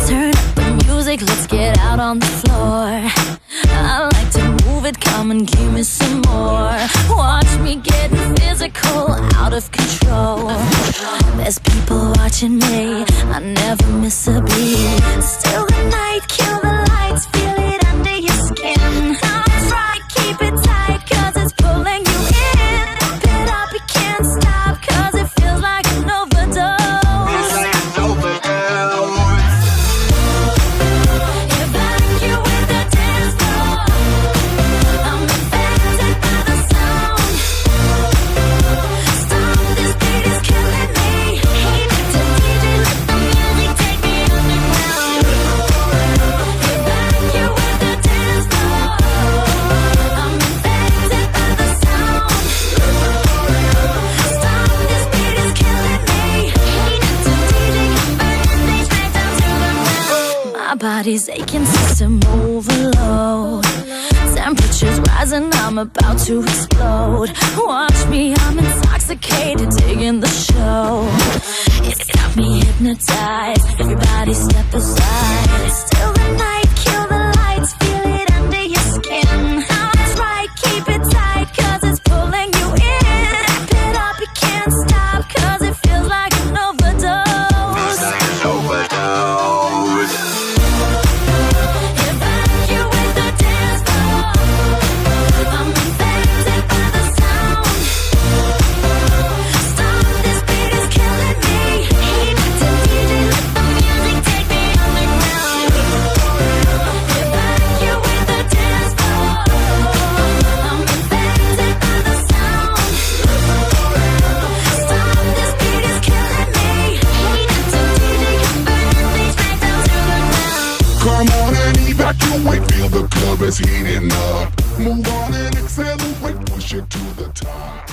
Turn up the music, let's get out on the floor. I like to move it, come and give me some more. Watch me getting physical, out of control. There's people watching me, I never miss a beat. Still the night, kill the lights, feel it under your skin. That's right, keep it tight, cause it's pulling you in. Pump it up, you can't stop, cause it feels like an overdose. My body's aching, system overload. Temperature's rising, I'm about to explode. Watch me, I'm intoxicated, digging the show. It's got me hypnotized, everybody step aside. Still the night, kill the lights, feel it under your skin. That's right, keep it tight, cause it's pulling you in. Wrap it up, you can't stop, cause it feels like an overdose. Like an overdose. Come on and evacuate, feel the club is heating up. Move on and accelerate, push it to the top.